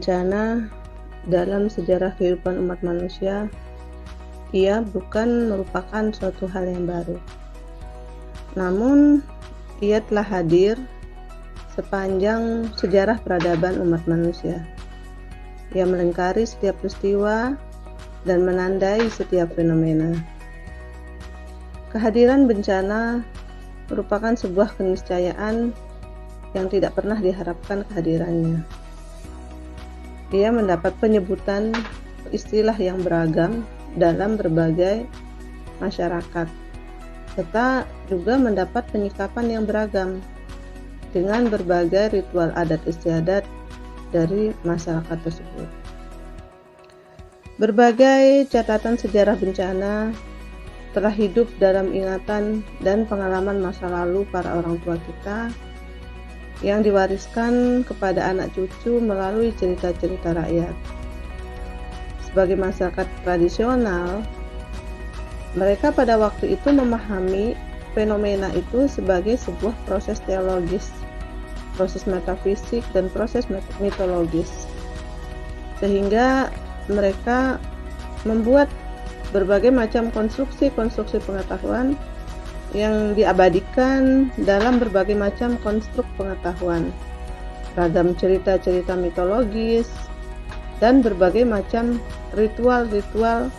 bencana dalam sejarah kehidupan umat manusia, ia bukan merupakan suatu hal yang baru. Namun, ia telah hadir sepanjang sejarah peradaban umat manusia. Ia melingkari setiap peristiwa dan menandai setiap fenomena. Kehadiran bencana merupakan sebuah keniscayaan yang tidak pernah diharapkan kehadirannya. Ia mendapat penyebutan istilah yang beragam dalam berbagai masyarakat, serta juga mendapat penyikapan yang beragam dengan berbagai ritual adat istiadat dari masyarakat tersebut. Berbagai catatan sejarah bencana telah hidup dalam ingatan dan pengalaman masa lalu para orang tua kita yang diwariskan kepada anak cucu melalui cerita-cerita rakyat. Sebagai masyarakat tradisional, mereka pada waktu itu memahami fenomena itu sebagai sebuah proses teologis, proses metafisik, dan proses mitologis. Sehingga mereka membuat berbagai macam konstruksi-konstruksi pengetahuan yang diabadikan dalam berbagai macam konstruk pengetahuan, ragam cerita-cerita mitologis, dan berbagai macam ritual-ritual,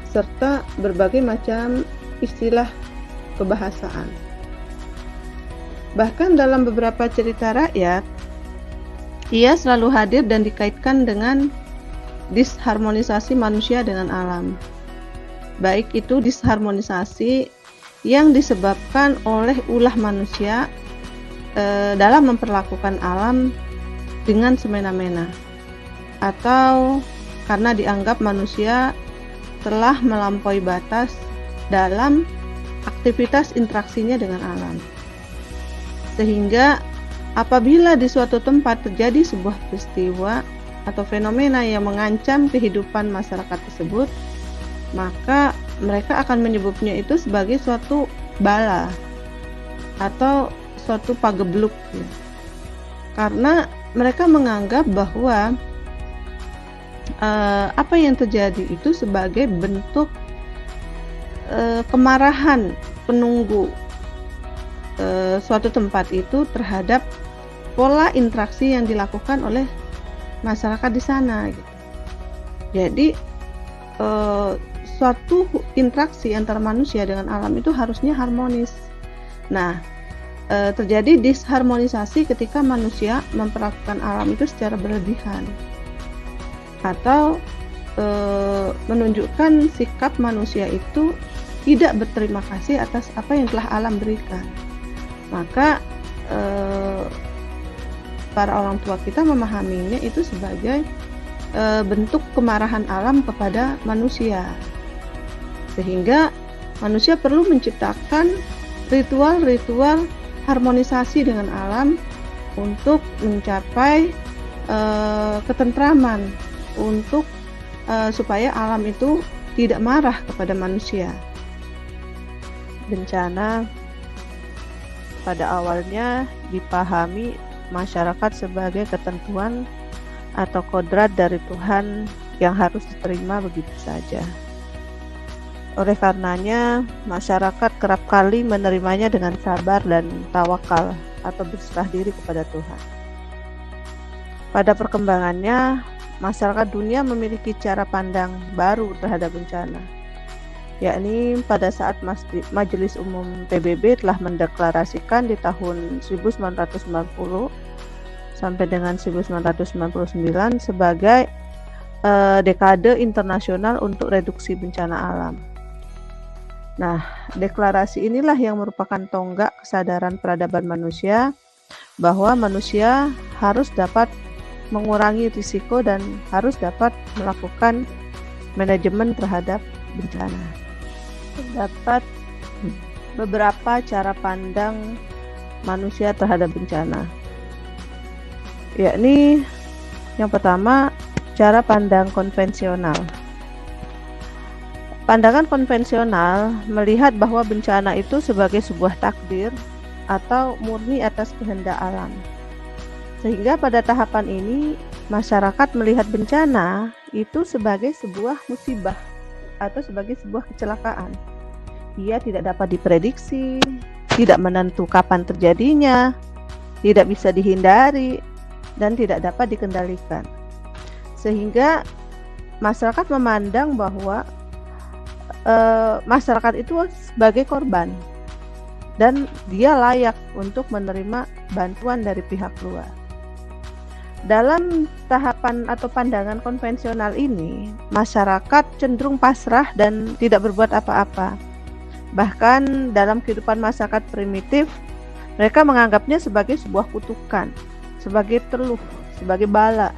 serta berbagai macam istilah kebahasaan. Bahkan dalam beberapa cerita rakyat, ia selalu hadir dan dikaitkan dengan disharmonisasi manusia dengan alam. Baik itu disharmonisasi yang disebabkan oleh ulah manusia dalam memperlakukan alam dengan semena-mena, atau karena dianggap manusia telah melampaui batas dalam aktivitas interaksinya dengan alam. Sehingga apabila di suatu tempat terjadi sebuah peristiwa atau fenomena yang mengancam kehidupan masyarakat tersebut, maka mereka akan menyebutnya itu sebagai suatu bala atau suatu pagebluk, ya. Karena mereka menganggap bahwa apa yang terjadi itu sebagai bentuk kemarahan penunggu suatu tempat itu terhadap pola interaksi yang dilakukan oleh masyarakat di sana, gitu. Jadi suatu interaksi antara manusia dengan alam itu harusnya harmonis. Nah, terjadi disharmonisasi ketika manusia memperlakukan alam itu secara berlebihan, atau menunjukkan sikap manusia itu tidak berterima kasih atas apa yang telah alam berikan. Maka para orang tua kita memahaminya itu sebagai bentuk kemarahan alam kepada manusia, sehingga manusia perlu menciptakan ritual-ritual harmonisasi dengan alam untuk mencapai ketentraman, untuk supaya alam itu tidak marah kepada manusia. Bencana pada awalnya dipahami masyarakat sebagai ketentuan atau kodrat dari Tuhan yang harus diterima begitu saja. Oleh karenanya, masyarakat kerap kali menerimanya dengan sabar dan tawakal atau berserah diri kepada Tuhan. Pada perkembangannya, masyarakat dunia memiliki cara pandang baru terhadap bencana, yakni pada saat Majelis Umum PBB telah mendeklarasikan di tahun 1990 sampai dengan 1999 sebagai dekade internasional untuk reduksi bencana alam. Nah, deklarasi inilah yang merupakan tonggak kesadaran peradaban manusia bahwa manusia harus dapat mengurangi risiko dan harus dapat melakukan manajemen terhadap bencana. Terdapat beberapa cara pandang manusia terhadap bencana, yakni yang pertama, cara pandang konvensional. Pandangan konvensional melihat bahwa bencana itu sebagai sebuah takdir atau murni atas kehendak alam. Sehingga pada tahapan ini masyarakat melihat bencana itu sebagai sebuah musibah atau sebagai sebuah kecelakaan. Ia tidak dapat diprediksi, tidak menentu kapan terjadinya, tidak bisa dihindari, dan tidak dapat dikendalikan. Sehingga masyarakat memandang bahwa masyarakat itu sebagai korban dan dia layak untuk menerima bantuan dari pihak luar. Dalam tahapan atau pandangan konvensional ini, masyarakat cenderung pasrah dan tidak berbuat apa-apa. Bahkan dalam kehidupan masyarakat primitif, mereka menganggapnya sebagai sebuah kutukan, sebagai teluh, sebagai bala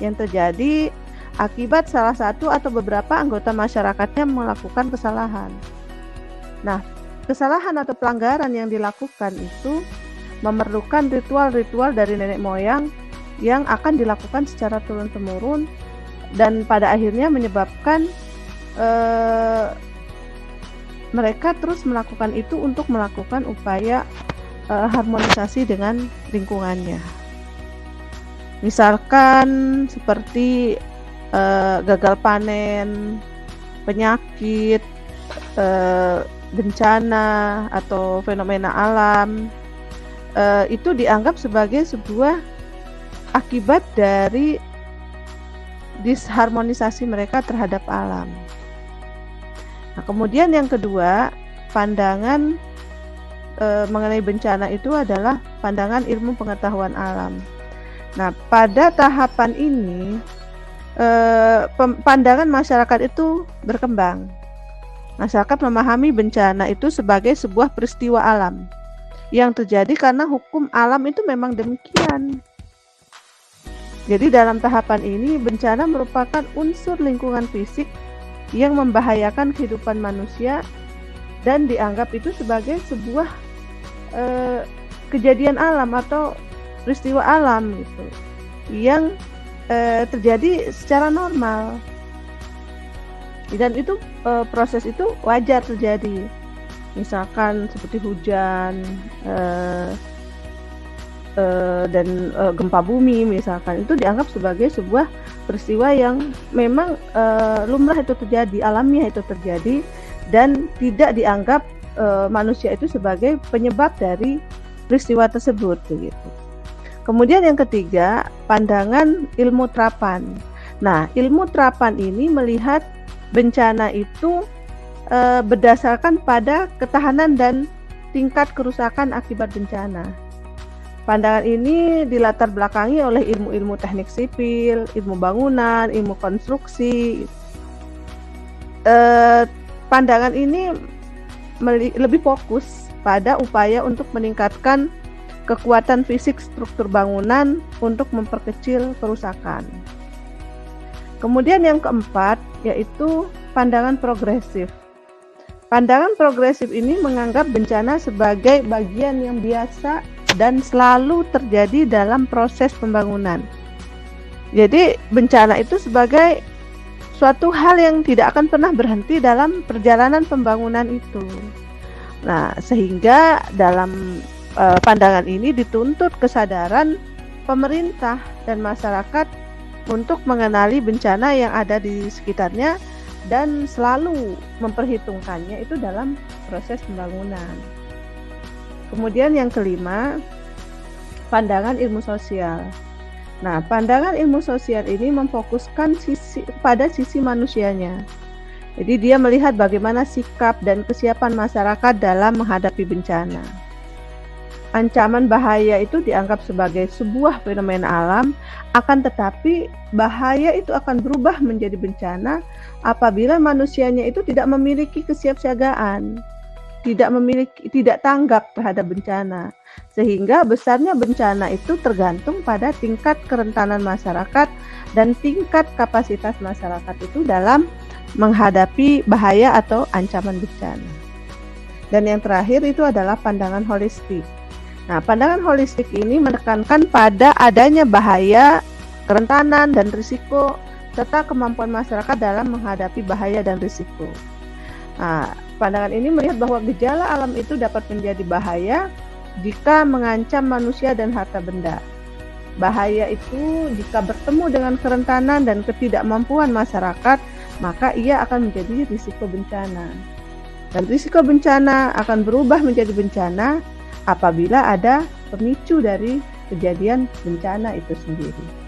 yang terjadi akibat salah satu atau beberapa anggota masyarakatnya melakukan kesalahan. Nah, kesalahan atau pelanggaran yang dilakukan itu memerlukan ritual-ritual dari nenek moyang yang akan dilakukan secara turun-temurun dan pada akhirnya menyebabkan mereka terus melakukan itu untuk melakukan upaya harmonisasi dengan lingkungannya. Misalkan seperti gagal panen, penyakit, bencana atau fenomena alam, itu dianggap sebagai sebuah akibat dari disharmonisasi mereka terhadap alam. Nah, kemudian yang kedua, pandangan mengenai bencana itu adalah pandangan ilmu pengetahuan alam. Nah, pada tahapan ini pandangan masyarakat itu berkembang. Masyarakat memahami bencana itu sebagai sebuah peristiwa alam yang terjadi karena hukum alam itu memang demikian. Jadi dalam tahapan ini bencana merupakan unsur lingkungan fisik yang membahayakan kehidupan manusia dan dianggap itu sebagai sebuah kejadian alam atau peristiwa alam gitu yang terjadi secara normal dan itu proses itu wajar terjadi, misalkan seperti hujan dan gempa bumi misalkan, itu dianggap sebagai sebuah peristiwa yang memang lumrah itu terjadi, alamiah itu terjadi dan tidak dianggap manusia itu sebagai penyebab dari peristiwa tersebut begitu. Kemudian yang ketiga, pandangan ilmu terapan. Nah, ilmu terapan ini melihat bencana itu berdasarkan pada ketahanan dan tingkat kerusakan akibat bencana. Pandangan ini dilatar belakangi oleh ilmu-ilmu teknik sipil, ilmu bangunan, ilmu konstruksi. Pandangan ini lebih fokus pada upaya untuk meningkatkan kekuatan fisik struktur bangunan untuk memperkecil kerusakan. Kemudian yang keempat yaitu pandangan progresif. Pandangan progresif ini menganggap bencana sebagai bagian yang biasa dan selalu terjadi dalam proses pembangunan. Jadi bencana itu sebagai suatu hal yang tidak akan pernah berhenti dalam perjalanan pembangunan itu. Nah, sehingga dalam pandangan ini dituntut kesadaran pemerintah dan masyarakat untuk mengenali bencana yang ada di sekitarnya dan selalu memperhitungkannya itu dalam proses pembangunan. Kemudian yang kelima, pandangan ilmu sosial. Nah, pandangan ilmu sosial ini memfokuskan pada sisi manusianya. Jadi dia melihat bagaimana sikap dan kesiapan masyarakat dalam menghadapi bencana. Ancaman bahaya itu dianggap sebagai sebuah fenomena alam, akan tetapi bahaya itu akan berubah menjadi bencana apabila manusianya itu tidak memiliki kesiapsiagaan, tidak tanggap terhadap bencana, sehingga besarnya bencana itu tergantung pada tingkat kerentanan masyarakat dan tingkat kapasitas masyarakat itu dalam menghadapi bahaya atau ancaman bencana. Dan yang terakhir itu adalah pandangan holistik. Nah, pandangan holistik ini menekankan pada adanya bahaya, kerentanan dan risiko serta kemampuan masyarakat dalam menghadapi bahaya dan risiko. Nah, pandangan ini melihat bahwa gejala alam itu dapat menjadi bahaya jika mengancam manusia dan harta benda. Bahaya itu jika bertemu dengan kerentanan dan ketidakmampuan masyarakat, maka ia akan menjadi risiko bencana. Dan risiko bencana akan berubah menjadi bencana apabila ada pemicu dari kejadian bencana itu sendiri.